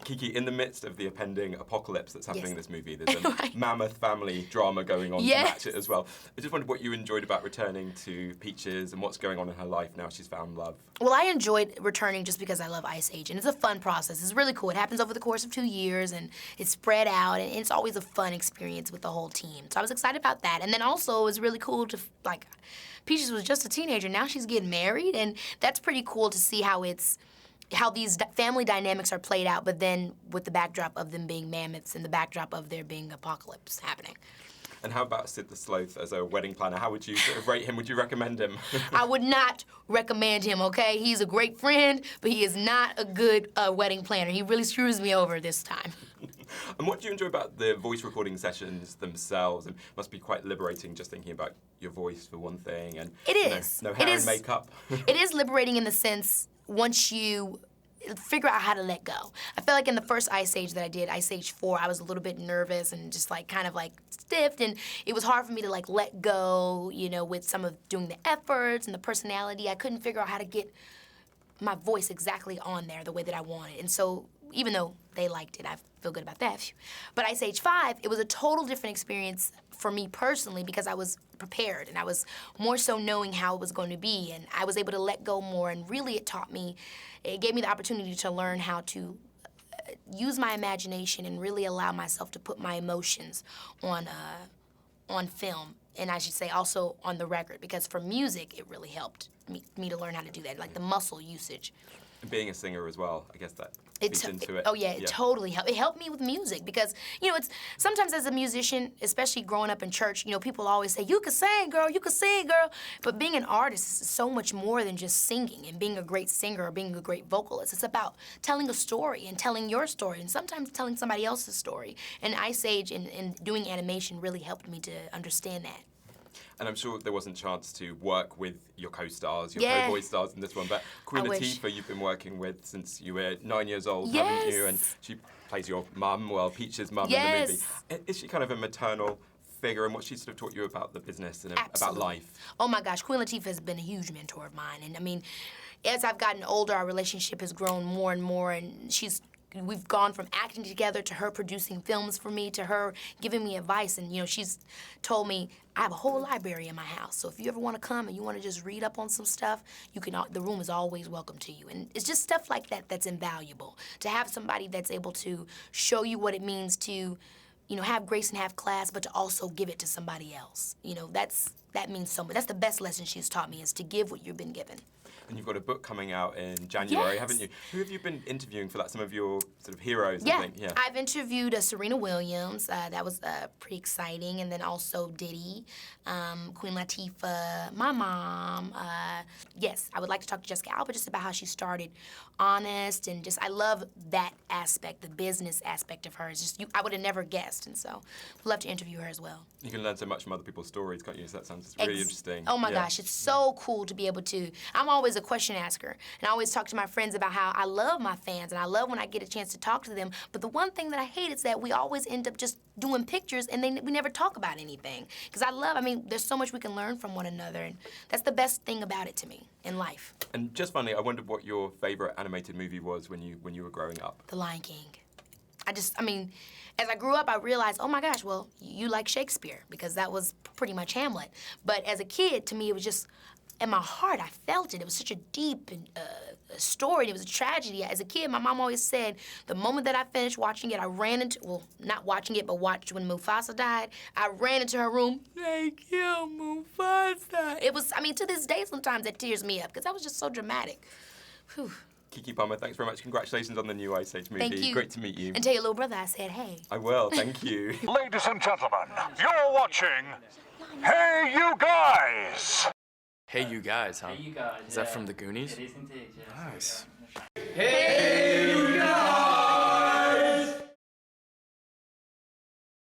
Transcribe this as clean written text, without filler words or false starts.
Keke, in the midst of the impending apocalypse that's happening in this movie, there's a Right. mammoth family drama going on to match it as well. I just wondered what you enjoyed about returning to Peaches and what's going on in her life now she's found love. Well, I enjoyed returning just because I love Ice Age, and it's a fun process. It's really cool. It happens over the course of 2 years, and it's spread out, and it's always a fun experience with the whole team. So I was excited about that. And then also, it was really cool to, like, Peaches was just a teenager. Now she's getting married, and that's pretty cool to see how these family dynamics are played out, but then with the backdrop of them being mammoths and the backdrop of there being apocalypse happening. And how about Sid the Sloth as a wedding planner? How would you sort of rate him? Would you recommend him? I would not recommend him, okay? He's a great friend, but he is not a good wedding planner. He really screws me over this time. And what do you enjoy about the voice recording sessions themselves? It must be quite liberating just thinking about your voice for one thing. And it is. No hair and makeup. It is liberating in the sense once you figure out how to let go. I felt like in the first Ice Age that I did, Ice Age 4, I was a little bit nervous and just like kind of like stiffed, and it was hard for me to like let go, you know, with some of doing the efforts and the personality. I couldn't figure out how to get my voice exactly on there the way that I wanted. And so even though they liked it, I feel good about that. But Ice Age 5, it was a total different experience for me personally because I was prepared and I was more so knowing how it was going to be, and I was able to let go more, and really it gave me the opportunity to learn how to use my imagination and really allow myself to put my emotions on film, and I should say also on the record, because for music it really helped me to learn how to do that, like the muscle usage. And being a singer as well, I guess that feeds into it. Oh yeah, it totally helped. It helped me with music because, you know, it's sometimes as a musician, especially growing up in church, you know, people always say, you can sing, girl, you can sing, girl. But being an artist is so much more than just singing and being a great singer or being a great vocalist. It's about telling a story and telling your story and sometimes telling somebody else's story. And Ice Age and doing animation really helped me to understand that. And I'm sure there wasn't a chance to work with your co-stars, your co-voice stars in this one, but Queen Latifah you've been working with since you were 9 years old, haven't you? And she plays your mum, well, Peach's mum in the movie. Is she kind of a maternal figure, and what she sort of taught you about the business and about life? Oh my gosh, Queen Latifah has been a huge mentor of mine. And I mean, as I've gotten older, our relationship has grown more and more, and we've gone from acting together to her producing films for me to her giving me advice. And, you know, she's told me, I have a whole library in my house, so if you ever want to come and you want to just read up on some stuff, you can. The room is always welcome to you. And it's just stuff like that that's invaluable. To have somebody that's able to show you what it means to, you know, have grace and have class, but to also give it to somebody else. You know, that means so much. That's the best lesson she's taught me, is to give what you've been given. And you've got a book coming out in January, haven't you? Who have you been interviewing for that? Some of your sort of heroes, I think. Yeah, I've interviewed Serena Williams. That was pretty exciting. And then also Diddy, Queen Latifah, my mom. Yes, I would like to talk to Jessica Alba just about how she started Honest, and just I love that aspect, the business aspect of her. It's just I would have never guessed, and so I'd love to interview her as well. You can learn so much from other people's stories, can't you? So that sounds really interesting. Oh my gosh, it's so cool to be able to. I'm always a question asker, and I always talk to my friends about how I love my fans, and I love when I get a chance to talk to them. But the one thing that I hate is that we always end up just doing pictures, and we never talk about anything. Because I mean, there's so much we can learn from one another, and that's the best thing about it to me in life. And just finally, I wondered what your favorite animated movie was when you were growing up. The Lion King. I mean, as I grew up, I realized, oh my gosh, well, you like Shakespeare, because that was pretty much Hamlet. But as a kid, to me, it was just, in my heart, I felt it. It was such a deep story. It was a tragedy. As a kid, my mom always said, the moment that I finished watching it, I ran into, well, not watching it, but watched when Mufasa died, I ran into her room, they killed Mufasa. It was, I mean, to this day, sometimes that tears me up, because that was just so dramatic. Whew. Keke Palmer, thanks very much. Congratulations on the new Ice Age movie. Thank you. Great to meet you. And tell your little brother I said hey. I will, thank you. Ladies and gentlemen, you're watching Hey You Guys! Hey You Guys, huh? Hey You Guys. Is that from the Goonies? It is indeed, yes. Nice. Hey You Guys!